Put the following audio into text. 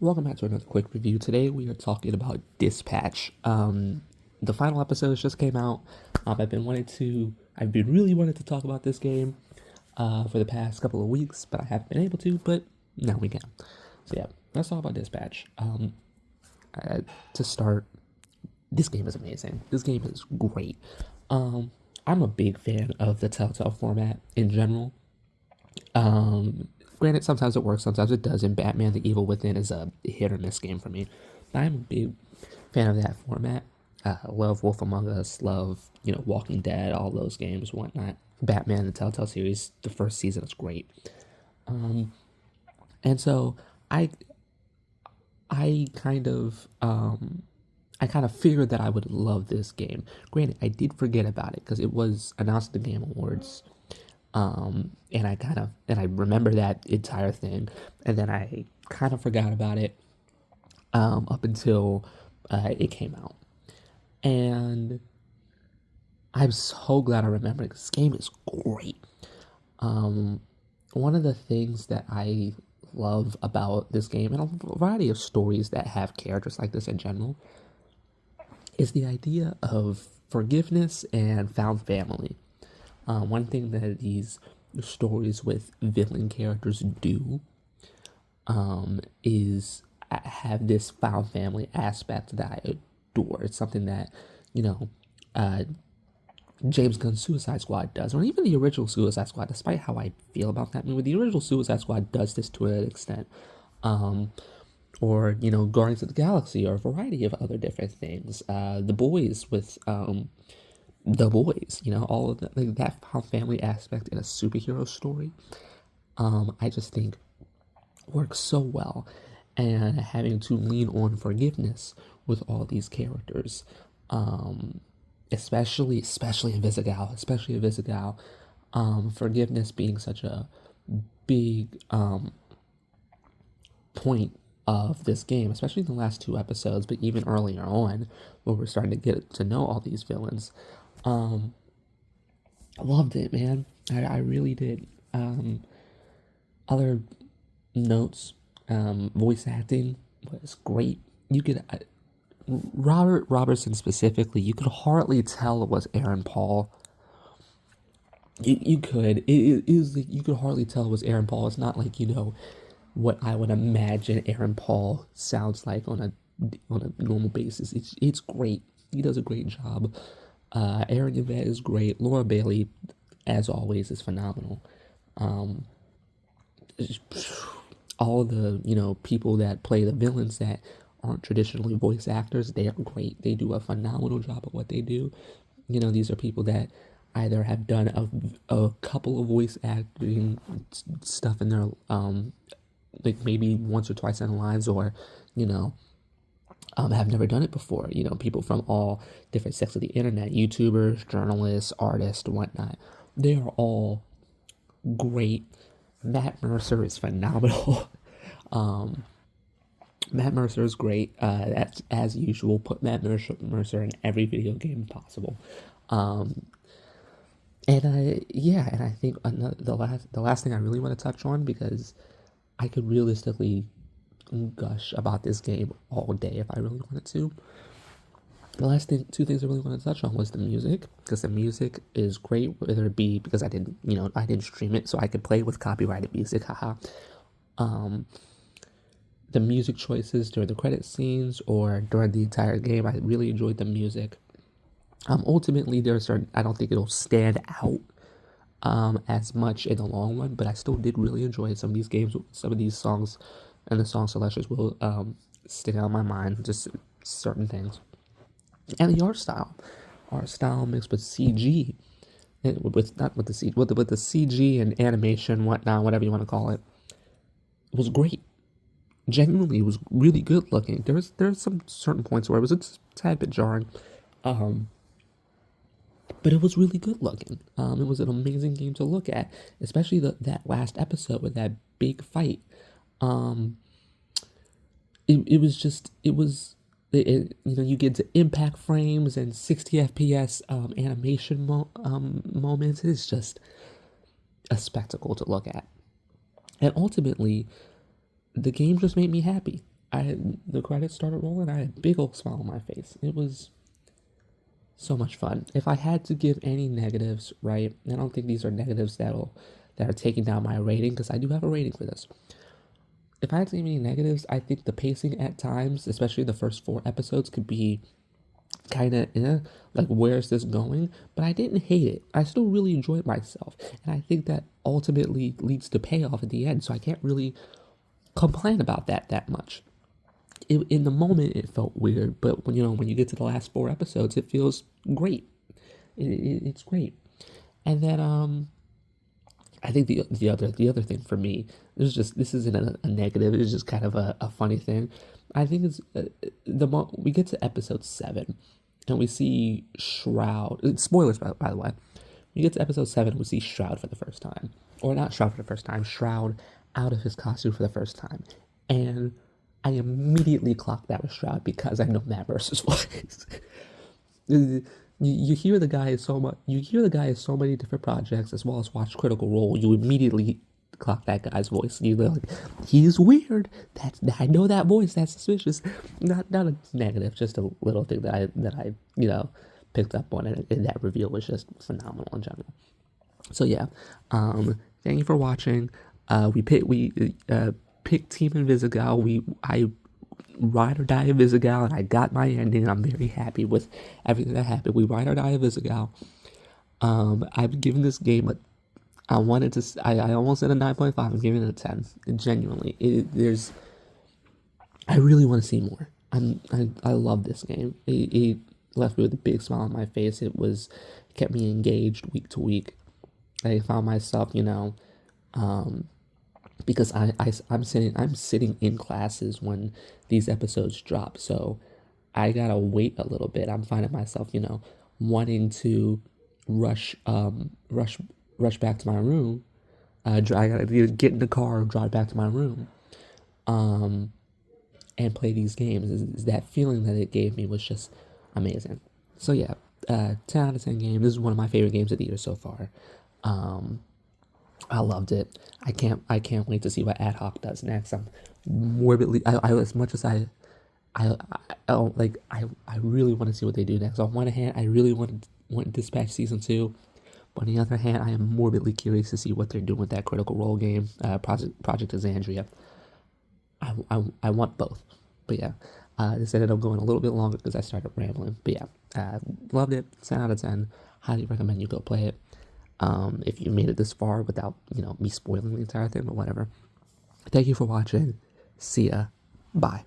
Welcome back to another quick review. Today we are talking about Dispatch. The final episodes just came out. I've been really wanting to talk about this game for the past couple of weeks, but I haven't been able to. But now we can. So yeah, let's talk about Dispatch. To start, this game is amazing. This game is great. I'm a big fan of the Telltale format in general. Granted, sometimes it works, sometimes it doesn't. Batman: The Evil Within is a hit or miss game for me. But I'm a big fan of that format. Love Wolf Among Us, love Walking Dead, all those games, whatnot. Batman: The Telltale series, the first season is great. And so I I kind of I kind of figured that I would love this game. Granted, I did forget about it because it was announced at the Game Awards, and I remember that entire thing, and then I kind of forgot about it up until it came out, and I'm so glad I remembered because this game is great. One of the things that I love about this game and a variety of stories that have characters like this in general is the idea of forgiveness and found family. One thing that these stories with villain characters do is have this found family aspect that I adore. It's something that, you know, uh, James Gunn's Suicide Squad does, or even the original Suicide Squad, despite how I feel about that movie, the original Suicide Squad does this to an extent. Um, or, Guardians of the Galaxy, or a variety of other different things. The Boys with The Boys, all of that, like that found family aspect in a superhero story, I just think works so well. And having to lean on forgiveness with all these characters, especially in Visigal, forgiveness being such a big point of this game, especially in the last two episodes, but even earlier on, when we're starting to get to know all these villains. I loved it, man. I really did. Other notes, voice acting was great. You could Robert Robertson specifically, you could hardly tell it was Aaron Paul. You could. It is like you could hardly tell it was Aaron Paul. It's not like what I would imagine Aaron Paul sounds like on a normal basis. It's great. He does a great job. Aaron Yvette is great. Laura Bailey, as always, is phenomenal. Um, all the people that play the villains that aren't traditionally voice actors, they are great. They do a phenomenal job of what they do. These are people that either have done a couple of voice acting stuff in their like maybe once or twice in their lives, or you know have never done it before. People from all different sects of the internet, YouTubers, journalists, artists, whatnot. They are all great. Matt Mercer is phenomenal. um, Matt Mercer is great. That's as usual. Put Mercer in every video game possible. Um, and I think the last thing I really want to touch on, because I could realistically gush about this game all day if I really wanted to. The last thing, two things I really want to touch on was the music, because the music is great, whether it be because I didn't stream it, so I could play with copyrighted music, haha. Um, the music choices during the credit scenes or during the entire game, I really enjoyed the music. Ultimately, I don't think it'll stand out as much in the long run, but I still did really enjoy some of these games. Some of these songs and the song selections will stick out in my mind, just certain things. And the art style mixed with CG, with not with the C with the CG and animation, whatnot, whatever you want to call it, was great. Genuinely, it was really good looking. There's some certain points where it was a tad bit jarring, um, but it was really good looking. It was an amazing game to look at, especially that last episode with that big fight. Um, it was just it was you get to impact frames and 60 FPS animation moments. It's just a spectacle to look at, and ultimately the game just made me happy. the credits started rolling. I had a big old smile on my face. It was so much fun. If I had to give any negatives, right, I don't think these are negatives that are taking down my rating, because I do have a rating for this. If I had to give any negatives, I think the pacing at times, especially the first 4 episodes, could be kind of like, where's this going? But I didn't hate it. I still really enjoyed myself, and I think that ultimately leads to payoff at the end. So I can't really complain about that much. In the moment, it felt weird, but when you get to the last 4 episodes, it feels great. It's great. And then I think the other thing for me, this isn't a negative. It's just kind of a funny thing. I think it's we get to episode 7, and we see Shroud. Spoilers, by the way. We get to episode 7, we see Shroud for the first time, or not Shroud for the first time. Shroud out of his costume for the first time, and I immediately clocked that was Shroud because I know Matt Mercer's voice. You hear the guy is so much. You hear the guy in so many different projects, as well as watch Critical Role. You immediately clock that guy's voice. You're like, he's weird. I know that voice. That's suspicious. Not a negative, just a little thing that I picked up on, and that reveal was just phenomenal in general. So yeah, thank you for watching. We picked Team Invisigal. I ride or die Invisigal, and I got my ending. I'm very happy with everything that happened. We ride or die Invisigal. I've given this game I almost said a 9.5. I'm giving it a 10. Genuinely, I really want to see more. I love this game. It left me with a big smile on my face. It kept me engaged week to week. I found myself, because I'm sitting in classes when these episodes drop, so I gotta wait a little bit. I'm finding myself, wanting to rush back to my room. I gotta either get in the car or drive back to my room, and play these games. That feeling that it gave me was just amazing. So yeah, 10 out of 10 game. This is one of my favorite games of the year so far. I loved it. I can't wait to see what Ad Hoc does next. I'm morbidly, I as much as I don't like, I really want to see what they do next. On one hand, I really want Dispatch Season 2. But on the other hand, I am morbidly curious to see what they're doing with that Critical Role game, Project Exandria. I want both. But yeah, this ended up going a little bit longer because I started rambling. But yeah, loved it. 10 out of 10. Highly recommend you go play it. If you made it this far without, me spoiling the entire thing, but whatever. Thank you for watching. See ya. Bye.